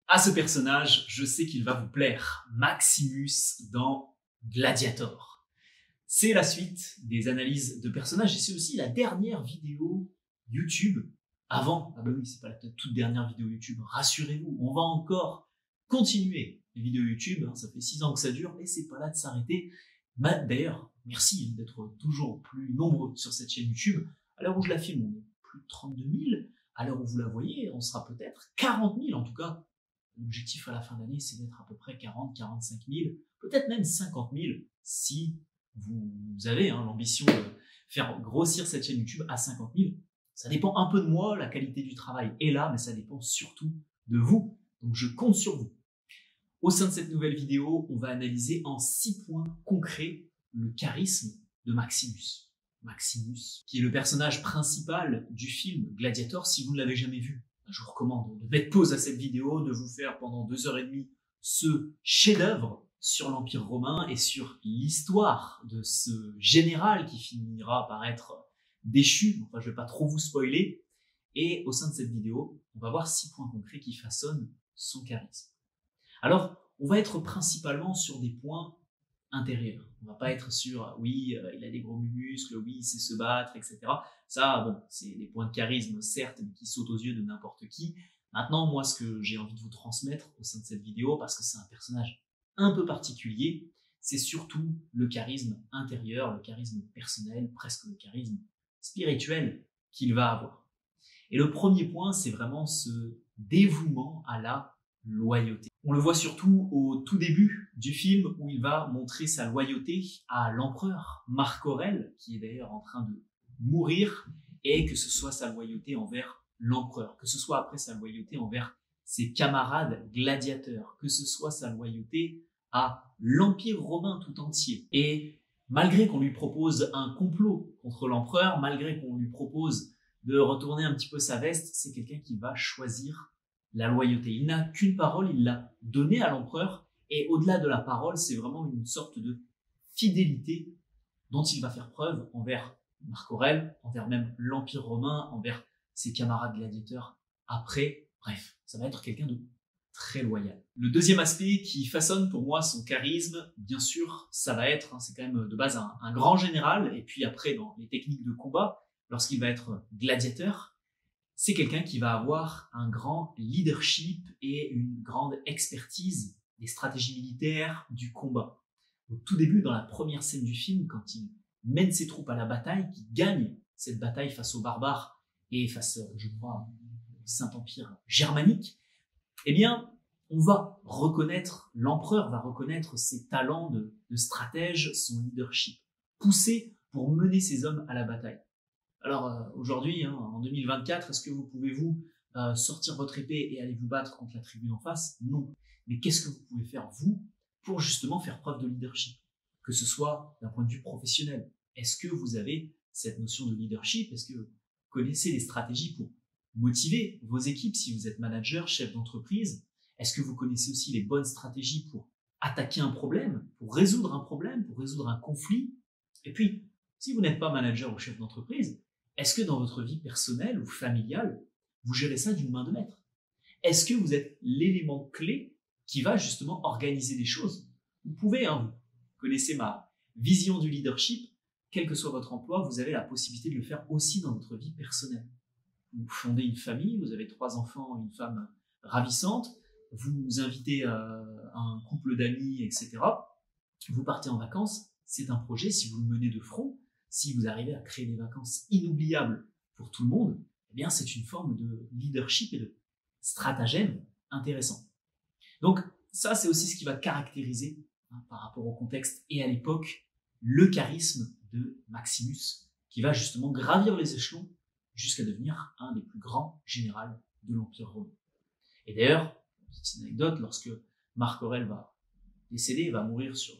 À ce personnage, je sais qu'il va vous plaire, Maximus dans Gladiator. C'est la suite des analyses de personnages et c'est aussi la dernière vidéo YouTube avant. Ah bah oui, c'est pas la toute dernière vidéo YouTube, rassurez-vous, on va encore continuer les vidéos YouTube, ça fait 6 ans que ça dure et c'est pas là de s'arrêter. D'ailleurs, merci d'être toujours plus nombreux sur cette chaîne YouTube. À l'heure où je la filme, on est plus de 32 000. À l'heure où vous la voyez, on sera peut-être 40 000 en tout cas. L'objectif à la fin d'année, c'est d'être à peu près 40, 45 000, peut-être même 50 000 si vous avez l'ambition de faire grossir cette chaîne YouTube à 50 000. Ça dépend un peu de moi, la qualité du travail est là, mais ça dépend surtout de vous. Donc je compte sur vous. Au sein de cette nouvelle vidéo, on va analyser en 6 points concrets le charisme de Maximus. Maximus, qui est le personnage principal du film Gladiator, si vous ne l'avez jamais vu. Je vous recommande de mettre pause à cette vidéo, de vous faire pendant 2h30 ce chef-d'œuvre sur l'Empire romain et sur l'histoire de ce général qui finira par être déchu. Enfin, je ne vais pas trop vous spoiler. Et au sein de cette vidéo, on va voir 6 points concrets qui façonnent son charisme. Alors, on va être principalement sur des points intérieurs. On va pas être sur, oui, il a des gros muscles, oui, il sait se battre, etc. Ça, bon, c'est des points de charisme, certes, mais qui sautent aux yeux de n'importe qui. Maintenant, moi, ce que j'ai envie de vous transmettre au sein de cette vidéo, parce que c'est un personnage un peu particulier, c'est surtout le charisme intérieur, le charisme personnel, presque le charisme spirituel qu'il va avoir. Et le premier point, c'est vraiment ce dévouement à la loyauté. On le voit surtout au tout début du film où il va montrer sa loyauté à l'empereur Marc Aurèle, qui est d'ailleurs en train de mourir, et que ce soit sa loyauté envers l'empereur, que ce soit après sa loyauté envers ses camarades gladiateurs, que ce soit sa loyauté à l'Empire romain tout entier. Et malgré qu'on lui propose un complot contre l'empereur, malgré qu'on lui propose de retourner un petit peu sa veste, c'est quelqu'un qui va choisir la loyauté. Il n'a qu'une parole, il l'a donnée à l'empereur, et au-delà de la parole, c'est vraiment une sorte de fidélité dont il va faire preuve envers Marc Aurèle, envers même l'Empire romain, envers ses camarades gladiateurs après. Bref, ça va être quelqu'un de très loyal. Le deuxième aspect qui façonne pour moi son charisme, bien sûr, ça va être, c'est quand même de base un grand général, et puis après dans les techniques de combat, lorsqu'il va être gladiateur, c'est quelqu'un qui va avoir un grand leadership et une grande expertise des stratégies militaires, du combat. Au tout début, dans la première scène du film, quand il mène ses troupes à la bataille, qu'il gagne cette bataille face aux barbares et face, je crois, au Saint-Empire germanique, eh bien, on va reconnaître, l'empereur va reconnaître ses talents de stratège, son leadership, poussé pour mener ses hommes à la bataille. Alors aujourd'hui, en 2024, est-ce que vous pouvez sortir votre épée et aller vous battre contre la tribune en face? Non. Mais qu'est-ce que vous pouvez faire, vous, pour justement faire preuve de leadership? Que ce soit d'un point de vue professionnel. Est-ce que vous avez cette notion de leadership? Est-ce que vous connaissez les stratégies pour motiver vos équipes si vous êtes manager, chef d'entreprise? Est-ce que vous connaissez aussi les bonnes stratégies pour attaquer un problème, pour résoudre un conflit? Et puis, si vous n'êtes pas manager ou chef d'entreprise, est-ce que dans votre vie personnelle ou familiale, vous gérez ça d'une main de maître? Est-ce que vous êtes l'élément clé qui va justement organiser les choses? Vous pouvez, vous connaissez ma vision du leadership, quel que soit votre emploi, vous avez la possibilité de le faire aussi dans votre vie personnelle. Vous fondez une famille, vous avez 3 enfants, une femme ravissante, vous invitez un couple d'amis, etc. Vous partez en vacances, c'est un projet, si vous le menez de front, si vous arrivez à créer des vacances inoubliables pour tout le monde, eh bien c'est une forme de leadership et de stratagème intéressant. Donc ça, c'est aussi ce qui va caractériser, par rapport au contexte et à l'époque, le charisme de Maximus, qui va justement gravir les échelons jusqu'à devenir un des plus grands généraux de l'Empire romain. Et d'ailleurs, petite anecdote, lorsque Marc Aurèle va décéder, va mourir sur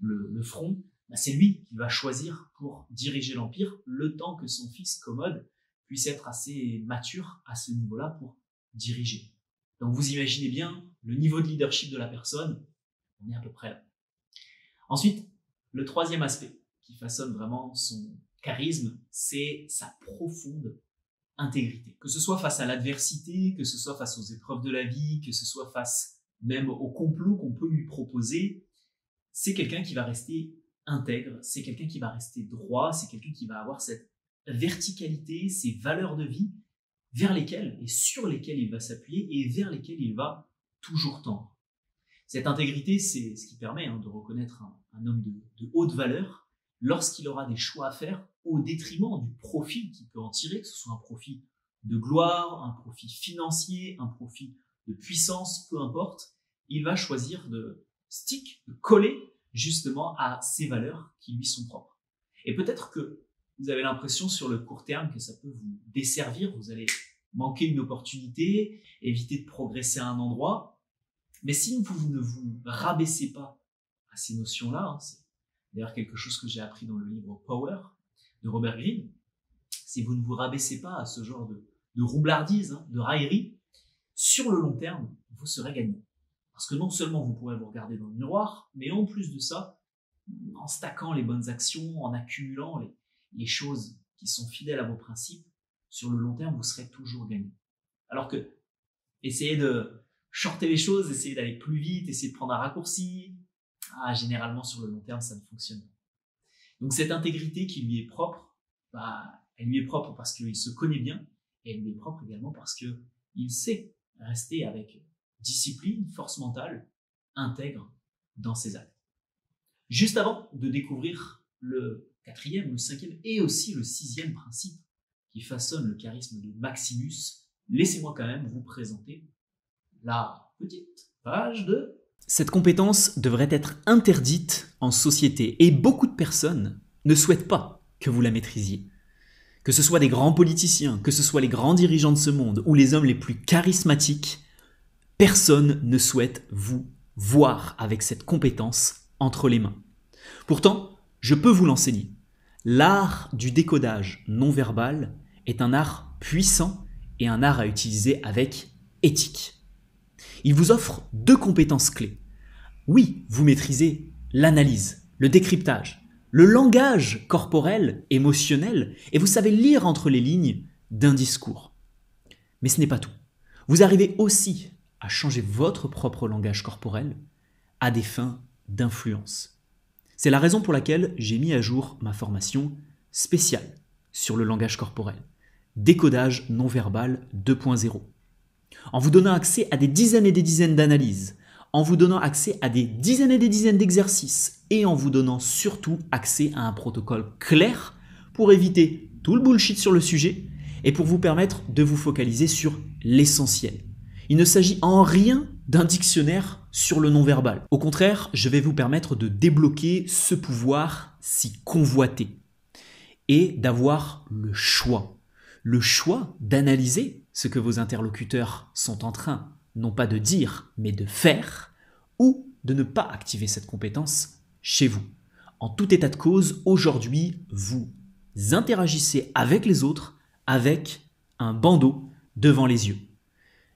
le front, c'est lui qui va choisir pour diriger l'Empire le temps que son fils Commode puisse être assez mature à ce niveau-là pour diriger. Donc vous imaginez bien le niveau de leadership de la personne, on est à peu près là. Ensuite, le troisième aspect qui façonne vraiment son charisme, c'est sa profonde intégrité. Que ce soit face à l'adversité, que ce soit face aux épreuves de la vie, que ce soit face même au complot qu'on peut lui proposer, c'est quelqu'un qui va rester intègre, c'est quelqu'un qui va rester droit, c'est quelqu'un qui va avoir cette verticalité, ces valeurs de vie vers lesquelles et sur lesquelles il va s'appuyer et vers lesquelles il va toujours tendre. Cette intégrité, c'est ce qui permet de reconnaître un homme de haute valeur lorsqu'il aura des choix à faire au détriment du profit qu'il peut en tirer, que ce soit un profit de gloire, un profit financier, un profit de puissance, peu importe. Il va choisir de stick, de coller justement à ces valeurs qui lui sont propres. Et peut-être que vous avez l'impression sur le court terme que ça peut vous desservir, vous allez manquer une opportunité, éviter de progresser à un endroit. Mais si vous ne vous rabaissez pas à ces notions-là, c'est d'ailleurs quelque chose que j'ai appris dans le livre Power de Robert Greene, si vous ne vous rabaissez pas à ce genre de roublardise, de raillerie, sur le long terme, vous serez gagnant. Parce que non seulement vous pourrez vous regarder dans le miroir, mais en plus de ça, en stackant les bonnes actions, en accumulant les choses qui sont fidèles à vos principes, sur le long terme, vous serez toujours gagnant. Alors que essayez de shorter les choses, essayez d'aller plus vite, essayez de prendre un raccourci, généralement sur le long terme, ça ne fonctionne pas. Donc cette intégrité qui lui est propre, elle lui est propre parce qu'il se connaît bien, et elle lui est propre également parce qu'il sait rester avec discipline, force mentale, intègre dans ses actes. Juste avant de découvrir le 4e, le 5e et aussi le 6e principe qui façonne le charisme de Maximus, laissez-moi quand même vous présenter la petite page de... Cette compétence devrait être interdite en société et beaucoup de personnes ne souhaitent pas que vous la maîtrisiez. Que ce soit des grands politiciens, que ce soit les grands dirigeants de ce monde ou les hommes les plus charismatiques, personne ne souhaite vous voir avec cette compétence entre les mains. Pourtant, je peux vous l'enseigner. L'art du décodage non verbal est un art puissant et un art à utiliser avec éthique. Il vous offre 2 compétences clés. Oui, vous maîtrisez l'analyse, le décryptage, le langage corporel, émotionnel, et vous savez lire entre les lignes d'un discours. Mais ce n'est pas tout. Vous arrivez aussi à changer votre propre langage corporel à des fins d'influence. C'est la raison pour laquelle j'ai mis à jour ma formation spéciale sur le langage corporel, décodage non verbal 2.0. En vous donnant accès à des dizaines et des dizaines d'analyses, en vous donnant accès à des dizaines et des dizaines d'exercices et en vous donnant surtout accès à un protocole clair pour éviter tout le bullshit sur le sujet et pour vous permettre de vous focaliser sur l'essentiel. Il ne s'agit en rien d'un dictionnaire sur le non-verbal. Au contraire, je vais vous permettre de débloquer ce pouvoir si convoité et d'avoir le choix. Le choix d'analyser ce que vos interlocuteurs sont en train, non pas de dire, mais de faire, ou de ne pas activer cette compétence chez vous. En tout état de cause, aujourd'hui, vous interagissez avec les autres avec un bandeau devant les yeux.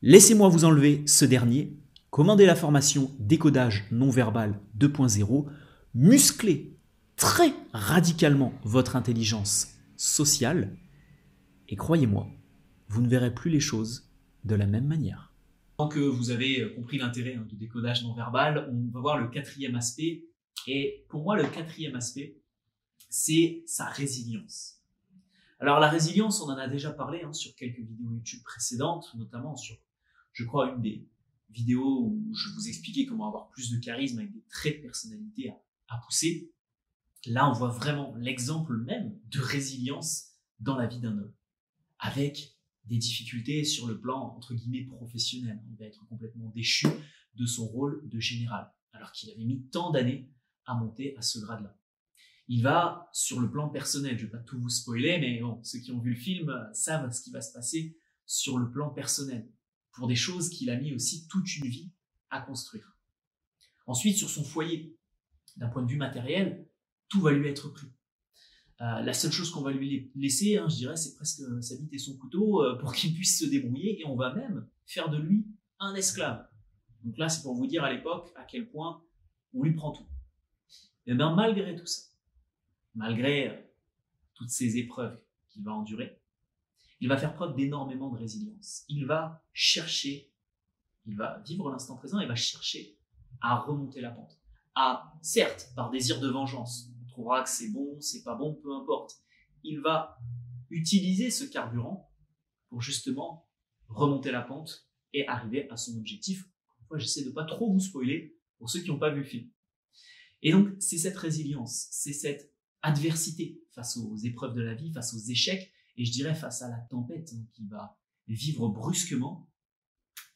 Laissez-moi vous enlever ce dernier, commandez la formation Décodage non-verbal 2.0, musclez très radicalement votre intelligence sociale et croyez-moi, vous ne verrez plus les choses de la même manière. Tant que vous avez compris l'intérêt du décodage non-verbal, on va voir le 4e aspect. Et pour moi, le 4e aspect, c'est sa résilience. Alors la résilience, on en a déjà parlé sur quelques vidéos YouTube précédentes, notamment sur, je crois, une des vidéos où je vous expliquais comment avoir plus de charisme avec des traits de personnalité à pousser. Là, on voit vraiment l'exemple même de résilience dans la vie d'un homme, avec des difficultés sur le plan, entre guillemets, professionnel. Il va être complètement déchu de son rôle de général, alors qu'il avait mis tant d'années à monter à ce grade-là. Il va, sur le plan personnel, je ne vais pas tout vous spoiler, mais bon, ceux qui ont vu le film savent ce qui va se passer sur le plan personnel, pour des choses qu'il a mis aussi toute une vie à construire. Ensuite, sur son foyer, d'un point de vue matériel, tout va lui être pris. La seule chose qu'on va lui laisser, je dirais, c'est presque sa bite et son couteau pour qu'il puisse se débrouiller, et on va même faire de lui un esclave. Donc là, c'est pour vous dire à l'époque à quel point on lui prend tout. Et bien malgré tout ça, malgré toutes ces épreuves qu'il va endurer, il va faire preuve d'énormément de résilience. Il va chercher, il va vivre l'instant présent, il va chercher à remonter la pente. Certes, par désir de vengeance, on trouvera que c'est bon, c'est pas bon, peu importe. Il va utiliser ce carburant pour justement remonter la pente et arriver à son objectif. Moi, j'essaie de pas trop vous spoiler pour ceux qui n'ont pas vu le film. Et donc, c'est cette résilience, c'est cette adversité face aux épreuves de la vie, face aux échecs, et je dirais face à la tempête qui va vivre brusquement,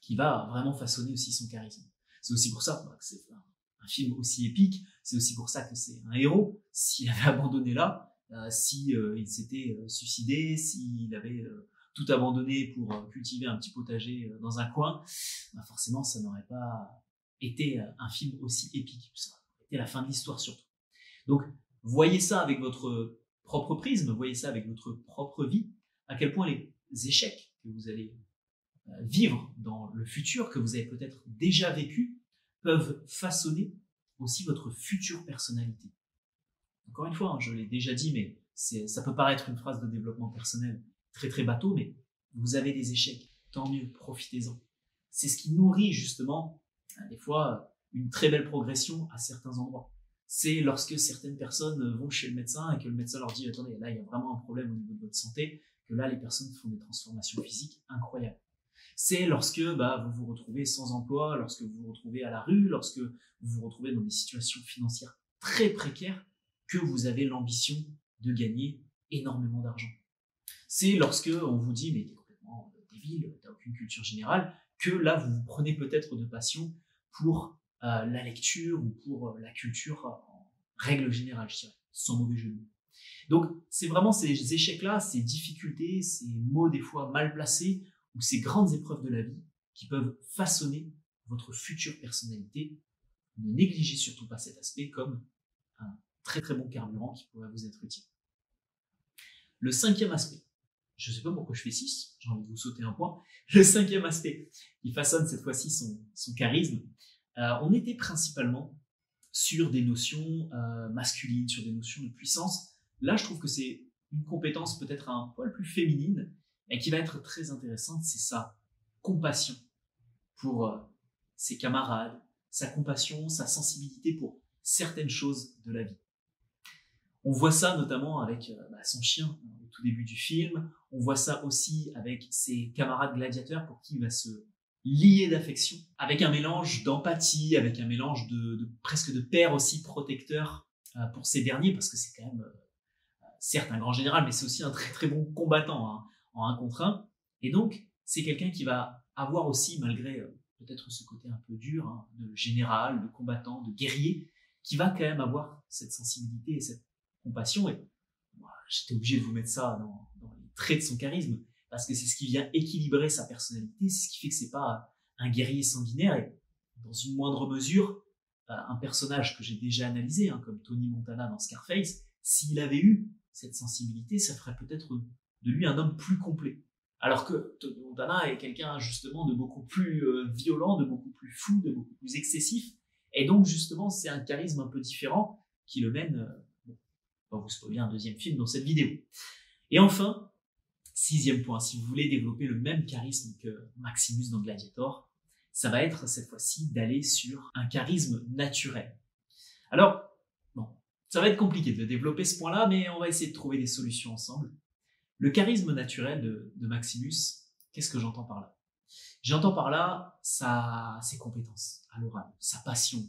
qui va vraiment façonner aussi son charisme. C'est aussi pour ça que c'est un film aussi épique, c'est aussi pour ça que c'est un héros. S'il avait abandonné là, il s'était suicidé, s'il avait tout abandonné pour cultiver un petit potager dans un coin, forcément ça n'aurait pas été un film aussi épique. Ça aurait été la fin de l'histoire surtout. Donc voyez ça avec votre propre prisme, voyez ça avec votre propre vie, à quel point les échecs que vous allez vivre dans le futur, que vous avez peut-être déjà vécu, peuvent façonner aussi votre future personnalité. Encore une fois, je l'ai déjà dit, mais ça peut paraître une phrase de développement personnel très très bateau, mais vous avez des échecs, tant mieux, profitez-en. C'est ce qui nourrit justement, des fois, une très belle progression à certains endroits. C'est lorsque certaines personnes vont chez le médecin et que le médecin leur dit « Attendez, là, il y a vraiment un problème au niveau de votre santé », que là, les personnes font des transformations physiques incroyables. C'est lorsque vous vous retrouvez sans emploi, lorsque vous vous retrouvez à la rue, lorsque vous vous retrouvez dans des situations financières très précaires, que vous avez l'ambition de gagner énormément d'argent. C'est lorsque on vous dit « mais t'es complètement débile, t'as aucune culture générale », que là, vous vous prenez peut-être de passion pour la lecture ou pour la culture en règle générale, je dirais, sans mauvais jeu de mots. Donc, c'est vraiment ces échecs-là, ces difficultés, ces mots des fois mal placés, ou ces grandes épreuves de la vie qui peuvent façonner votre future personnalité. Ne négligez surtout pas cet aspect comme un très très bon carburant qui pourrait vous être utile. Le cinquième aspect, je ne sais pas pourquoi je fais 6, j'ai envie de vous sauter un point. Le cinquième aspect qui façonne cette fois-ci son charisme, on était principalement sur des notions masculines, sur des notions de puissance. Là, je trouve que c'est une compétence peut-être un poil plus féminine, et qui va être très intéressante, c'est sa compassion pour ses camarades, sa compassion, sa sensibilité pour certaines choses de la vie. On voit ça notamment avec son chien au tout début du film, on voit ça aussi avec ses camarades gladiateurs pour qui il va se lier d'affection, avec un mélange d'empathie, avec un mélange presque de père aussi protecteur pour ces derniers, parce que c'est quand même certes un grand général, mais c'est aussi un très très bon combattant en 1 contre 1. Et donc, c'est quelqu'un qui va avoir aussi, malgré peut-être ce côté un peu dur, de général, de combattant, de guerrier, qui va quand même avoir cette sensibilité et cette compassion. Et j'étais obligé de vous mettre ça dans les traits de son charisme, parce que c'est ce qui vient équilibrer sa personnalité, c'est ce qui fait que c'est pas un guerrier sanguinaire, et dans une moindre mesure, un personnage que j'ai déjà analysé, comme Tony Montana dans Scarface, s'il avait eu cette sensibilité, ça ferait peut-être de lui un homme plus complet. Alors que Tony Montana est quelqu'un justement de beaucoup plus violent, de beaucoup plus fou, de beaucoup plus excessif, et donc justement c'est un charisme un peu différent qui le mène, on va vous spoiler un 2e film dans cette vidéo. Et enfin, 6e point, si vous voulez développer le même charisme que Maximus dans Gladiator, ça va être cette fois-ci d'aller sur un charisme naturel. Alors, ça va être compliqué de développer ce point-là, mais on va essayer de trouver des solutions ensemble. Le charisme naturel de Maximus, qu'est-ce que j'entends par là? J'entends par là ses compétences à l'oral, sa passion,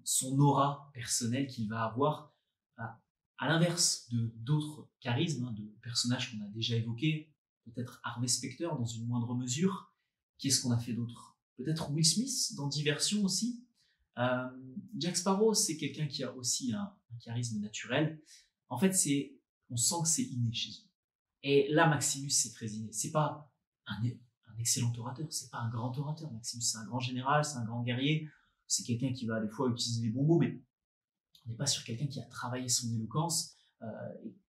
son aura personnelle qu'il va avoir, à l'inverse de d'autres charismes, de personnages qu'on a déjà évoqués, peut-être Harvey Specter dans une moindre mesure. Qu'est-ce qu'on a fait d'autre? Peut-être Will Smith dans Diversion aussi. Jack Sparrow, c'est quelqu'un qui a aussi un charisme naturel. En fait, on sent que c'est inné chez eux. Et là, Maximus, c'est très inné. C'est pas un excellent orateur, c'est pas un grand orateur. Maximus, c'est un grand général, c'est un grand guerrier. C'est quelqu'un qui va des fois utiliser les bons mots, mais on n'est pas sur quelqu'un qui a travaillé son éloquence,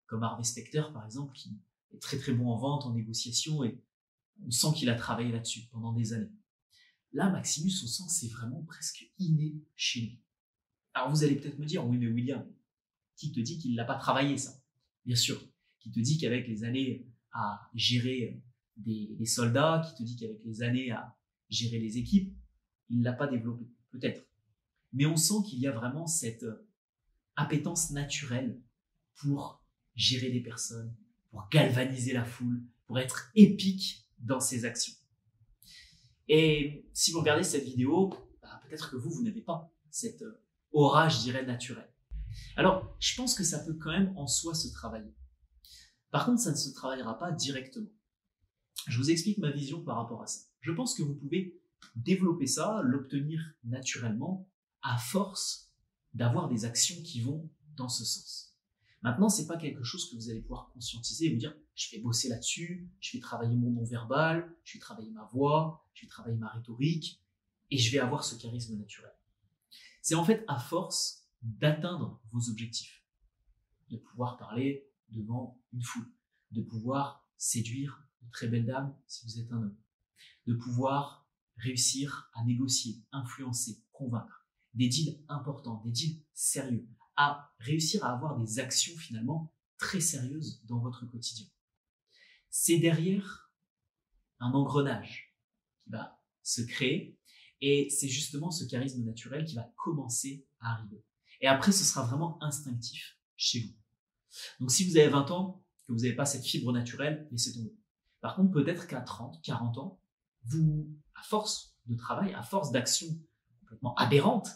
comme Harvey Specter, par exemple, qui est très très bon en vente, en négociation, et on sent qu'il a travaillé là-dessus pendant des années. Là, Maximus, on sent que c'est vraiment presque inné chez lui. Alors vous allez peut-être me dire, oui mais William, qui te dit qu'il ne l'a pas travaillé ça? Bien sûr, qui te dit qu'avec les années à gérer des soldats, qui te dit qu'avec les années à gérer les équipes, il ne l'a pas développé, peut-être. Mais on sent qu'il y a vraiment cette appétence naturelle pour gérer des personnes, pour galvaniser la foule, pour être épique dans ses actions. Et si vous regardez cette vidéo, peut-être que vous n'avez pas cette aura, je dirais, naturelle. Alors, je pense que ça peut quand même en soi se travailler. Par contre, ça ne se travaillera pas directement. Je vous explique ma vision par rapport à ça. Je pense que vous pouvez développer ça, l'obtenir naturellement, à force d'avoir des actions qui vont dans ce sens. Maintenant, c'est pas quelque chose que vous allez pouvoir conscientiser et vous dire « je vais bosser là-dessus, je vais travailler mon non-verbal, je vais travailler ma voix, je vais travailler ma rhétorique et je vais avoir ce charisme naturel ». C'est en fait à force d'atteindre vos objectifs, de pouvoir parler devant une foule, de pouvoir séduire de très belles dames si vous êtes un homme, de pouvoir réussir à négocier, influencer, convaincre, des deals importants, des deals sérieux, à réussir à avoir des actions finalement très sérieuses dans votre quotidien. C'est derrière un engrenage qui va se créer et c'est justement ce charisme naturel qui va commencer à arriver. Et après, ce sera vraiment instinctif chez vous. Donc si vous avez 20 ans, que vous n'avez pas cette fibre naturelle, laissez tomber. Par contre, peut-être qu'à 30, 40 ans, vous, à force de travail, à force d'actions complètement aberrantes,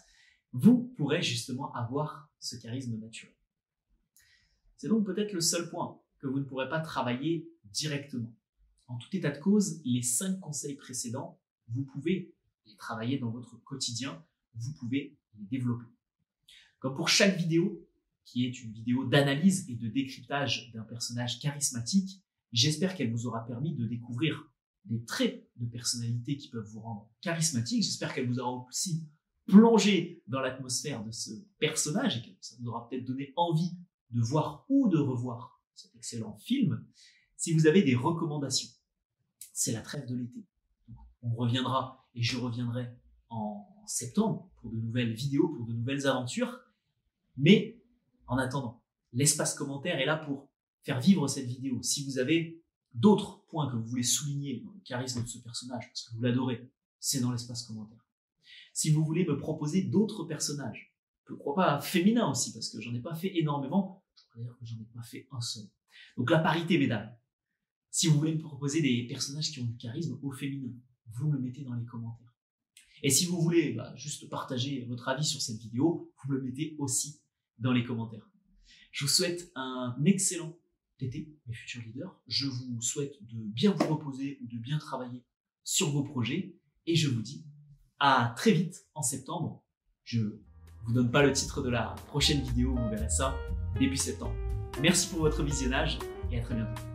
vous pourrez justement avoir ce charisme naturel. C'est donc peut-être le seul point que vous ne pourrez pas travailler directement. En tout état de cause, les 5 conseils précédents, vous pouvez les travailler dans votre quotidien, vous pouvez les développer. Comme pour chaque vidéo, qui est une vidéo d'analyse et de décryptage d'un personnage charismatique, j'espère qu'elle vous aura permis de découvrir des traits de personnalité qui peuvent vous rendre charismatique. J'espère qu'elle vous aura aussi plongé dans l'atmosphère de ce personnage et que ça vous aura peut-être donné envie de voir ou de revoir cet excellent film. Si vous avez des recommandations, c'est la trêve de l'été. On reviendra et je reviendrai en septembre pour de nouvelles vidéos, pour de nouvelles aventures. Mais en attendant, l'espace commentaire est là pour faire vivre cette vidéo. Si vous avez d'autres points que vous voulez souligner dans le charisme de ce personnage, parce que vous l'adorez, c'est dans l'espace commentaire. Si vous voulez me proposer d'autres personnages, pourquoi pas féminins aussi, parce que j'en ai pas fait énormément, je crois d'ailleurs que j'en ai pas fait un seul. Donc la parité, mesdames. Si vous voulez me proposer des personnages qui ont du charisme au féminin, vous me mettez dans les commentaires. Et si vous voulez juste partager votre avis sur cette vidéo, vous le mettez aussi dans les commentaires. Je vous souhaite un excellent été, mes futurs leaders. Je vous souhaite de bien vous reposer ou de bien travailler sur vos projets. Et je vous dis à très vite en septembre. Je vous donne pas le titre de la prochaine vidéo, vous verrez ça début septembre. Merci pour votre visionnage et à très bientôt.